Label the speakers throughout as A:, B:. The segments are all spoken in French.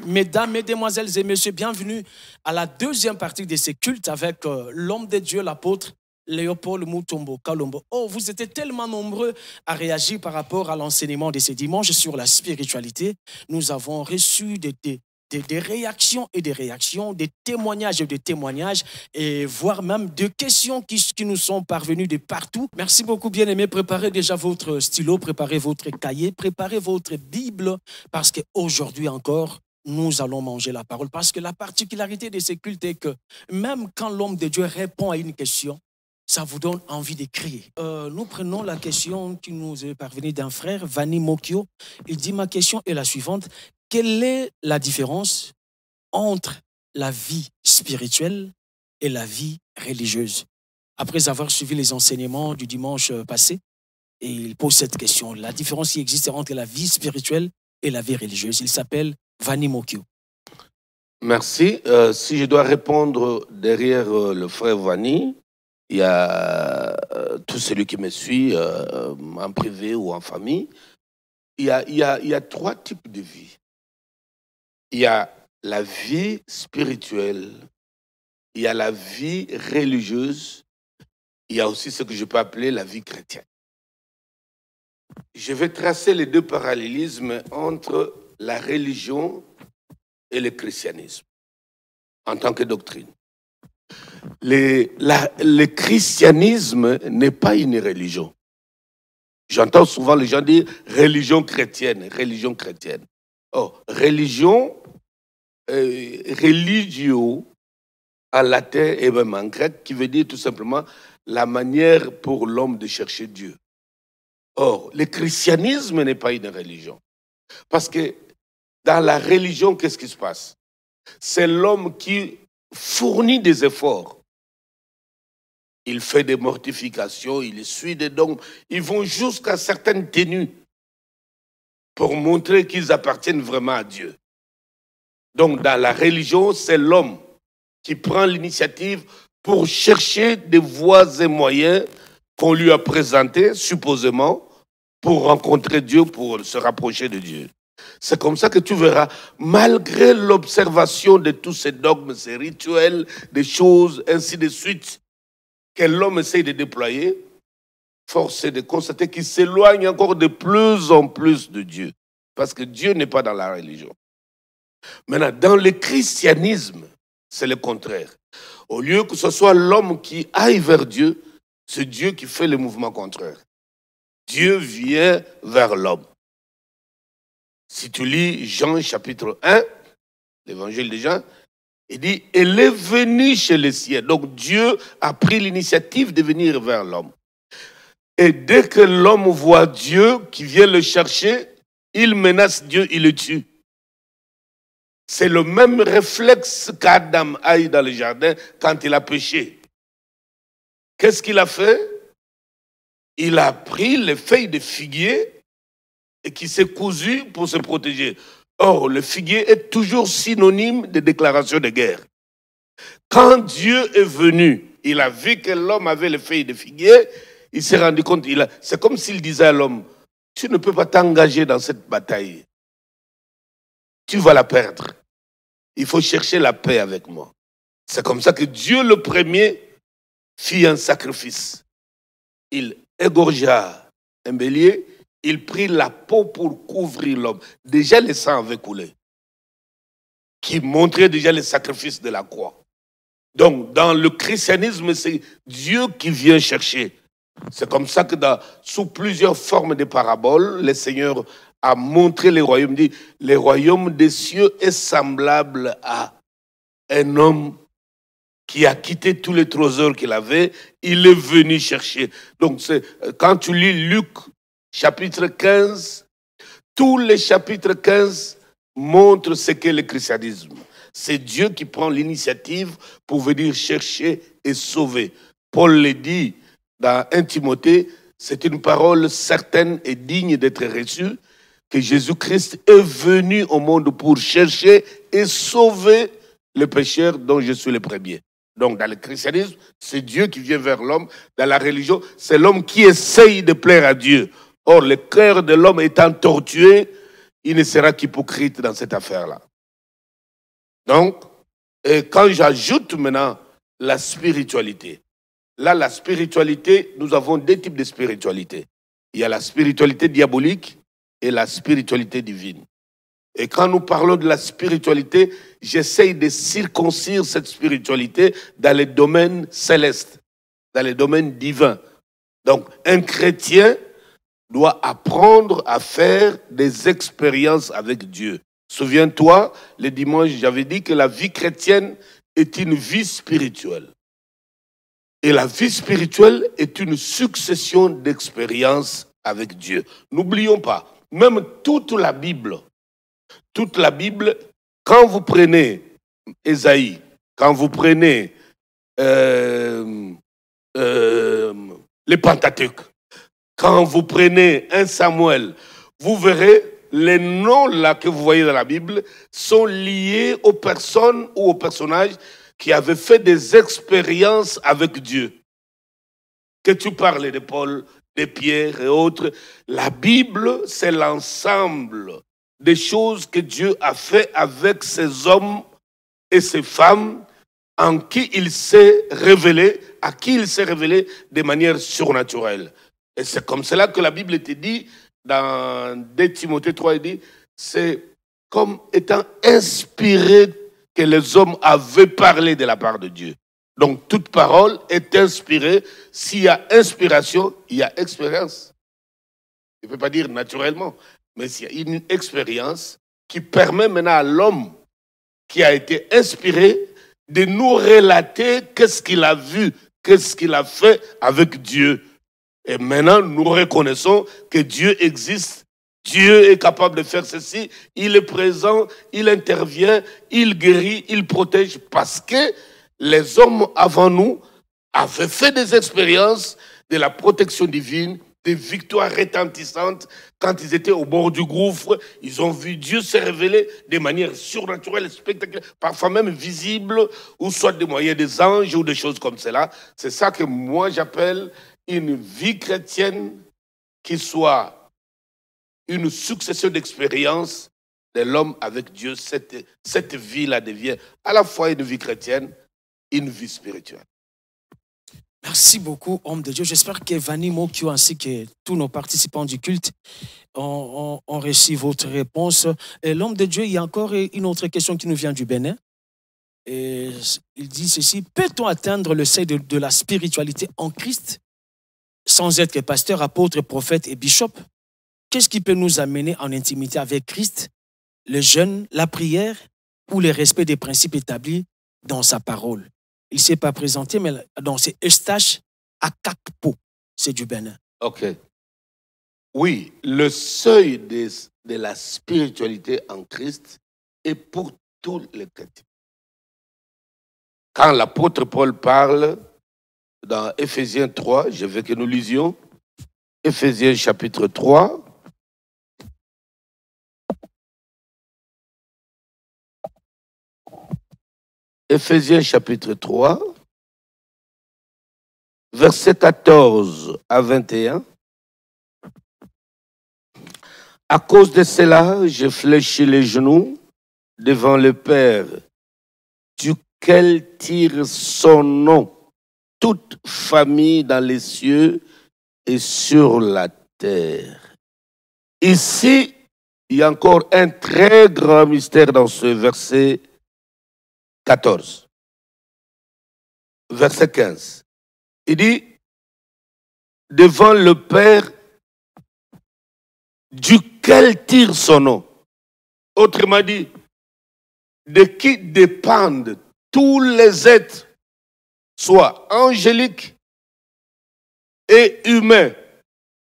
A: Mesdames, mesdemoiselles et messieurs, bienvenue à la deuxième partie de ces cultes avec l'homme de Dieu, l'apôtre Léopold Mutombo Kalombo. Oh, vous étiez tellement nombreux à réagir par rapport à l'enseignement de ce dimanche sur la spiritualité. Nous avons reçu des réactions et des réactions, des témoignages et des témoignages, et voire même des questions qui nous sont parvenues de partout. Merci beaucoup, bien-aimés. Préparez déjà votre stylo, préparez votre cahier, préparez votre Bible, parce qu'aujourd'hui encore, nous allons manger la parole. Parce que la particularité de ces cultes est que même quand l'homme de Dieu répond à une question, ça vous donne envie de crier. Nous prenons la question qui nous est parvenue d'un frère, Vani Mokyo. Il dit, ma question est la suivante. Quelle est la différence entre la vie spirituelle et la vie religieuse? Après avoir suivi les enseignements du dimanche passé, et il pose cette question. La différence qui existe entre la vie spirituelle et la vie religieuse. Il s'appelle Vani Mokyo.
B: Merci. Si je dois répondre derrière le frère Vani, il y a tout celui qui me suit en privé ou en famille. Il y a trois types de vie. Il y a la vie spirituelle, il y a la vie religieuse, il y a aussi ce que je peux appeler la vie chrétienne. Je vais tracer les deux parallélismes entre la religion et le christianisme en tant que doctrine. Le christianisme n'est pas une religion. J'entends souvent les gens dire religion chrétienne, religion chrétienne. Oh, religion, religio, en latin et même en grec, qui veut dire tout simplement la manière pour l'homme de chercher Dieu. Or, le christianisme n'est pas une religion. Parce que dans la religion, qu'est-ce qui se passe? C'est l'homme qui fournit des efforts. Il fait des mortifications, il suit des dogmes. Ils vont jusqu'à certaines tenues pour montrer qu'ils appartiennent vraiment à Dieu. Donc, dans la religion, c'est l'homme qui prend l'initiative pour chercher des voies et moyens qu'on lui a présentés, supposément, pour rencontrer Dieu, pour se rapprocher de Dieu. C'est comme ça que tu verras, malgré l'observation de tous ces dogmes, ces rituels, des choses, ainsi de suite, que l'homme essaye de déployer, force est de constater qu'il s'éloigne encore de plus en plus de Dieu. Parce que Dieu n'est pas dans la religion. Maintenant, dans le christianisme, c'est le contraire. Au lieu que ce soit l'homme qui aille vers Dieu, c'est Dieu qui fait le mouvement contraire. Dieu vient vers l'homme. Si tu lis Jean chapitre 1, l'évangile de Jean, il dit, elle est venue chez les siens. Donc Dieu a pris l'initiative de venir vers l'homme. Et dès que l'homme voit Dieu qui vient le chercher, il menace Dieu, il le tue. C'est le même réflexe qu'Adam a eu dans le jardin quand il a péché. Qu'est-ce qu'il a fait? Il a pris les feuilles de figuier et qui s'est cousu pour se protéger. Or, le figuier est toujours synonyme de déclaration de guerre. Quand Dieu est venu, il a vu que l'homme avait les feuilles de figuier, il s'est rendu compte, c'est comme s'il disait à l'homme, tu ne peux pas t'engager dans cette bataille. Tu vas la perdre. Il faut chercher la paix avec moi. C'est comme ça que Dieu le premier fit un sacrifice. Il égorgea un bélier, il prit la peau pour couvrir l'homme. Déjà le sang avait coulé, qui montrait déjà le sacrifice de la croix. Donc dans le christianisme, c'est Dieu qui vient chercher. C'est comme ça que sous plusieurs formes de paraboles, le Seigneur a montré les royaumes. Il dit, le royaume des cieux est semblable à un homme qui a quitté tous les trésors qu'il avait, il est venu chercher. Donc quand tu lis Luc chapitre 15, tous les chapitres 15 montrent ce qu'est le christianisme. C'est Dieu qui prend l'initiative pour venir chercher et sauver. Paul le dit dans 1 Timothée, c'est une parole certaine et digne d'être reçue, que Jésus-Christ est venu au monde pour chercher et sauver les pécheurs dont je suis le premier. Donc dans le christianisme, c'est Dieu qui vient vers l'homme. Dans la religion, c'est l'homme qui essaye de plaire à Dieu. Or, le cœur de l'homme étant tortué, il ne sera qu'hypocrite dans cette affaire-là. Donc, et quand j'ajoute maintenant la spiritualité, là, la spiritualité, nous avons deux types de spiritualité. Il y a la spiritualité diabolique et la spiritualité divine. Et quand nous parlons de la spiritualité, j'essaye de circoncire cette spiritualité dans les domaines célestes, dans les domaines divins. Donc, un chrétien doit apprendre à faire des expériences avec Dieu. Souviens-toi, le dimanche, j'avais dit que la vie chrétienne est une vie spirituelle. Et la vie spirituelle est une succession d'expériences avec Dieu. N'oublions pas, même toute la Bible, quand vous prenez Ésaïe, quand vous prenez les Pentateuque, quand vous prenez 1 Samuel, vous verrez les noms là que vous voyez dans la Bible sont liés aux personnes ou aux personnages qui avaient fait des expériences avec Dieu. Que tu parles de Paul, de Pierre et autres, la Bible, c'est l'ensemble des choses que Dieu a fait avec ces hommes et ces femmes en qui il s'est révélé, à qui il s'est révélé de manière surnaturelle. Et c'est comme cela que la Bible te dit, dans 2 Timothée 3, il dit, c'est comme étant inspiré que les hommes avaient parlé de la part de Dieu. Donc toute parole est inspirée. S'il y a inspiration, il y a expérience. Je ne peux pas dire naturellement, mais s'il y a une expérience qui permet maintenant à l'homme qui a été inspiré de nous relater qu'est-ce qu'il a vu, qu'est-ce qu'il a fait avec Dieu. Et maintenant, nous reconnaissons que Dieu existe. Dieu est capable de faire ceci. Il est présent, il intervient, il guérit, il protège. Parce que les hommes avant nous avaient fait des expériences de la protection divine, des victoires retentissantes. Quand ils étaient au bord du gouffre, ils ont vu Dieu se révéler de manière surnaturelle, spectaculaire, parfois même visible, ou soit des moyens des anges ou des choses comme cela. C'est ça que moi j'appelle une vie chrétienne qui soit une succession d'expériences de l'homme avec Dieu. Cette vie-là devient à la fois une vie chrétienne, une vie spirituelle.
A: Merci beaucoup, homme de Dieu. J'espère que Vanny Mokyo ainsi que tous nos participants du culte ont reçu votre réponse. Et l'homme de Dieu, il y a encore une autre question qui nous vient du Bénin. Et il dit ceci: peut-on atteindre le seuil de la spiritualité en Christ sans être pasteur, apôtre, prophète et bishop? Qu'est-ce qui peut nous amener en intimité avec Christ? Le jeûne, la prière ou le respect des principes établis dans sa parole? Il ne s'est pas présenté, mais c'est Eustache Akakpo, c'est du Bénin.
B: Ok. Oui, le seuil de la spiritualité en Christ est pour tous les chrétiens. Quand l'apôtre Paul parle dans Éphésiens 3, je veux que nous lisions, Éphésiens chapitre 3, Éphésiens chapitre 3, versets 14 à 21. À cause de cela, je fléchis les genoux devant le Père, duquel tire son nom toute famille dans les cieux et sur la terre. Ici, il y a encore un très grand mystère dans ce verset 14. Verset 15. Il dit, devant le Père duquel tire son nom. Autrement dit, de qui dépendent tous les êtres, soit angéliques et humains,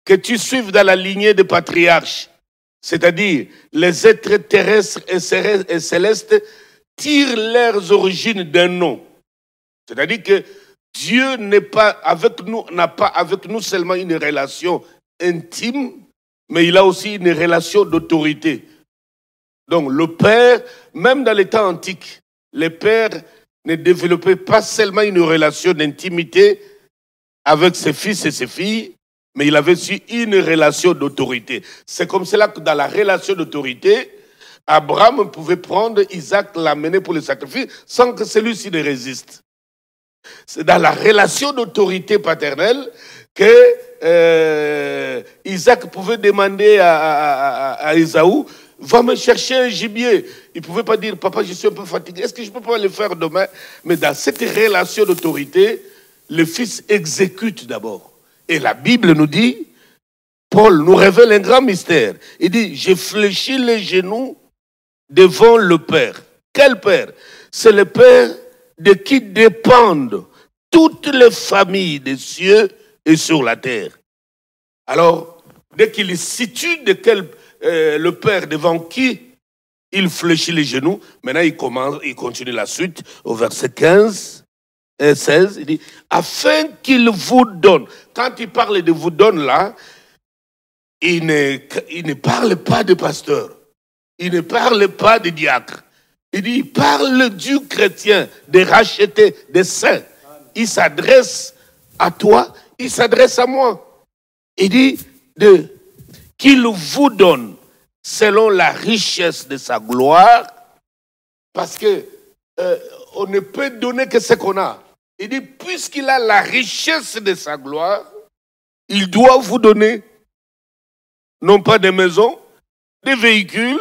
B: que tu suives dans la lignée des patriarches, c'est-à-dire les êtres terrestres et célestes, tirent leurs origines d'un nom. C'est-à-dire que Dieu n'a pas avec nous seulement une relation intime, mais il a aussi une relation d'autorité. Donc le Père, même dans les temps antiques, les pères ne développaient pas seulement une relation d'intimité avec ses fils et ses filles, mais il avait aussi une relation d'autorité. C'est comme cela que dans la relation d'autorité, Abraham pouvait prendre Isaac, l'amener pour le sacrifice sans que celui-ci ne résiste. C'est dans la relation d'autorité paternelle que Isaac pouvait demander à Ésaü, va me chercher un gibier. Il ne pouvait pas dire, papa, je suis un peu fatigué, est-ce que je ne peux pas le faire demain? Mais dans cette relation d'autorité, le fils exécute d'abord. Et la Bible nous dit, Paul nous révèle un grand mystère. Il dit, j'ai fléchi les genoux devant le Père. Quel Père? C'est le Père de qui dépendent toutes les familles des cieux et sur la terre. Alors, dès qu'il situe le Père devant qui il fléchit les genoux, maintenant il continue la suite au verset 15 et 16, il dit, afin qu'il vous donne. Quand il parle de vous donne là, il ne parle pas de pasteur, il ne parle pas de diacre. Il dit, il parle du chrétien, des rachetés, des saints. Il s'adresse à toi, il s'adresse à moi. Il dit qu'il vous donne selon la richesse de sa gloire, parce que on ne peut donner que ce qu'on a. Il dit, puisqu'il a la richesse de sa gloire, il doit vous donner, non pas des maisons, des véhicules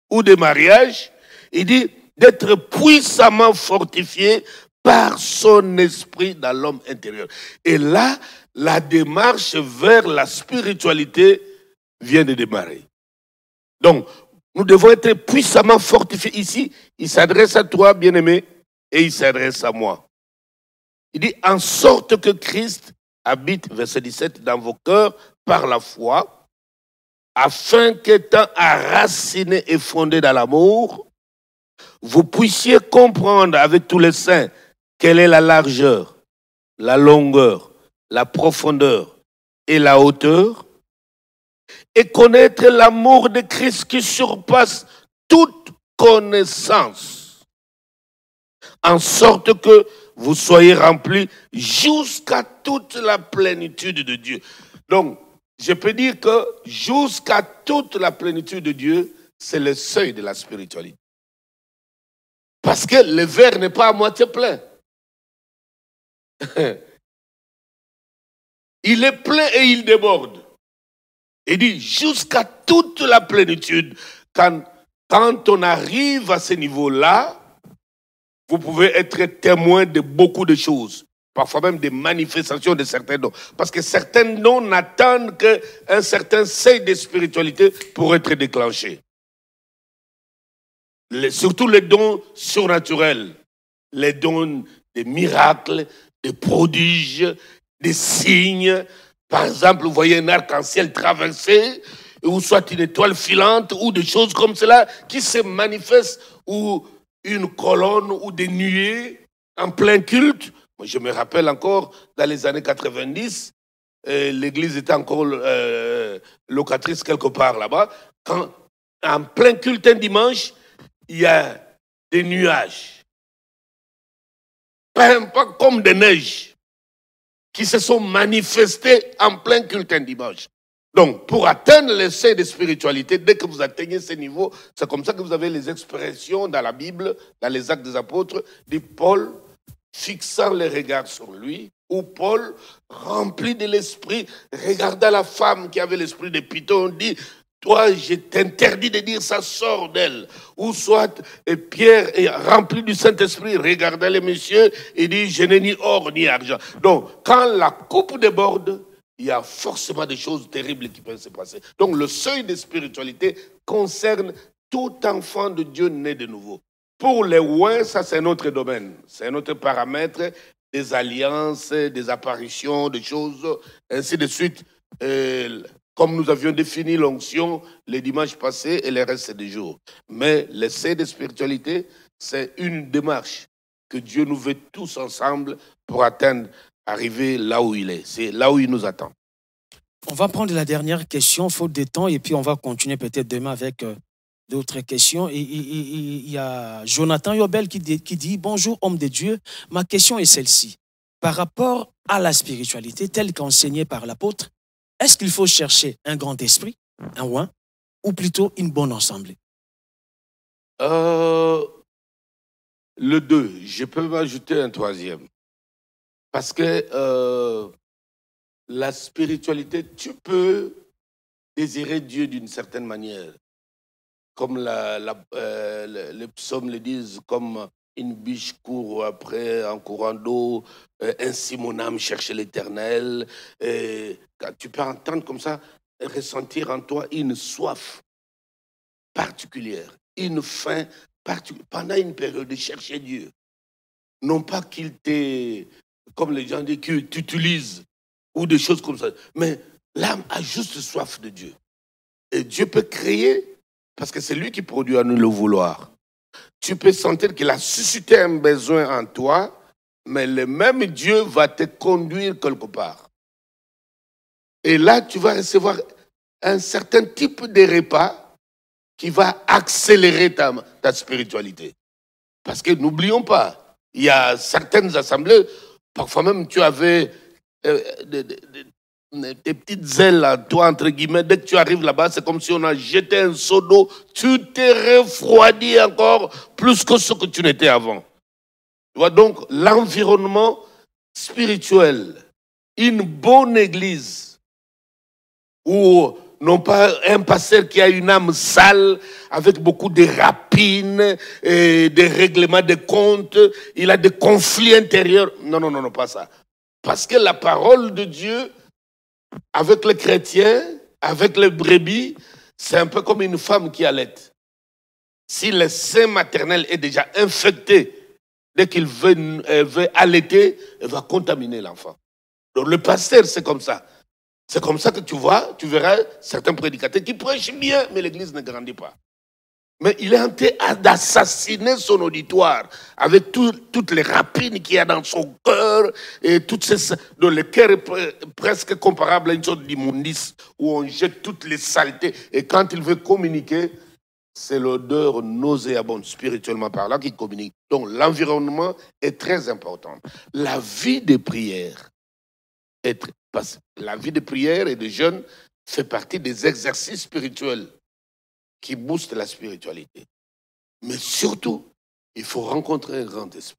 B: ou des mariages. Il dit d'être puissamment fortifié par son esprit dans l'homme intérieur. Et là, la démarche vers la spiritualité vient de démarrer. Donc, nous devons être puissamment fortifiés. Ici, il s'adresse à toi, bien-aimé, et il s'adresse à moi. Il dit, en sorte que Christ habite, verset 17, dans vos cœurs par la foi, afin qu'étant enraciné et fondé dans l'amour, vous puissiez comprendre avec tous les saints quelle est la largeur, la longueur, la profondeur et la hauteur, et connaître l'amour de Christ qui surpasse toute connaissance, en sorte que vous soyez remplis jusqu'à toute la plénitude de Dieu. Donc, je peux dire que jusqu'à toute la plénitude de Dieu, c'est le seuil de la spiritualité. Parce que le verre n'est pas à moitié plein. Il est plein et il déborde. Il dit jusqu'à toute la plénitude. Quand on arrive à ce niveau-là, vous pouvez être témoin de beaucoup de choses. Parfois même des manifestations de certains dons. Parce que certains dons n'attendent qu'un certain seuil de spiritualité pour être déclenchés. Surtout les dons surnaturels. Les dons des miracles, des prodiges, des signes. Par exemple, vous voyez un arc-en-ciel traversé, ou soit une étoile filante, ou des choses comme cela qui se manifestent, ou une colonne, ou des nuées en plein culte. Moi, je me rappelle encore, dans les années 90, l'église était encore locatrice quelque part là-bas. Quand, en plein culte un dimanche, il y a des nuages, pas comme des neiges, qui se sont manifestés en plein culte un dimanche. Donc, pour atteindre le seuil de spiritualité, dès que vous atteignez ce niveau, c'est comme ça que vous avez les expressions dans la Bible, dans les Actes des Apôtres, de Paul fixant les regards sur lui, ou Paul, rempli de l'esprit, regardant la femme qui avait l'esprit de Python, dit, toi, je t'interdis de dire ça, sort d'elle. Ou soit Pierre est rempli du Saint-Esprit, regardant les messieurs et dit, je n'ai ni or ni argent. Donc, quand la coupe déborde, il y a forcément des choses terribles qui peuvent se passer. Donc, le seuil de spiritualité concerne tout enfant de Dieu né de nouveau. Pour les ouins, ça c'est un autre domaine. C'est un autre paramètre, des alliances, des apparitions, des choses, ainsi de suite. Comme nous avions défini l'onction les dimanches passés et les restes des jours. Mais l'essai de spiritualité, c'est une démarche que Dieu nous veut tous ensemble pour atteindre, arriver là où il est. C'est là où il nous attend.
A: On va prendre la dernière question, faute de temps, et puis on va continuer peut-être demain avec d'autres questions. Il y a Jonathan Yobel qui dit « Bonjour, homme de Dieu. Ma question est celle-ci. Par rapport à la spiritualité telle qu'enseignée par l'apôtre, est-ce qu'il faut chercher un grand esprit, un oint, ou plutôt une bonne assemblée?
B: Le 2, je peux m'ajouter un troisième. Parce que la spiritualité, tu peux désirer Dieu d'une certaine manière. Comme les psaumes le disent, comme une biche court après un courant d'eau, ainsi mon âme cherche l'Éternel. Tu peux entendre comme ça, ressentir en toi une soif particulière, une faim particulière, pendant une période de chercher Dieu. Non pas qu'il t'ait, comme les gens disent, qu'il t'utilise ou des choses comme ça, mais l'âme a juste soif de Dieu. Et Dieu peut créer, parce que c'est lui qui produit à nous le vouloir. Tu peux sentir qu'il a suscité un besoin en toi, mais le même Dieu va te conduire quelque part. Et là, tu vas recevoir un certain type de repas qui va accélérer ta spiritualité. Parce que n'oublions pas, il y a certaines assemblées, parfois même tu avais des petites ailes à toi, entre guillemets. Dès que tu arrives là-bas, c'est comme si on a jeté un seau d'eau. Tu t'es refroidi encore plus que ce que tu n'étais avant. Tu vois, donc, l'environnement spirituel, une bonne église, où non pas un pasteur qui a une âme sale, avec beaucoup de rapines, et des règlements de comptes, il a des conflits intérieurs. Non, non, non, non, pas ça. Parce que la parole de Dieu, avec les chrétiens, avec les brebis, c'est un peu comme une femme qui allait. Si le sein maternel est déjà infecté, dès qu'il veut allaiter, elle va contaminer l'enfant. Donc le pasteur, c'est comme ça. C'est comme ça que tu verras certains prédicateurs qui prêchent bien, mais l'église ne grandit pas. Mais il est en train d'assassiner son auditoire avec toutes les rapines qu'il y a dans son cœur et toutes ces, dont le cœur est presque comparable à une sorte d'immondice où on jette toutes les saletés. Et quand il veut communiquer, c'est l'odeur nauséabonde, spirituellement parlant, qui communique. Donc l'environnement est très important. La vie de prière, la vie de prière et de jeûne fait partie des exercices spirituels qui boostent la spiritualité. Mais surtout, il faut rencontrer un grand esprit.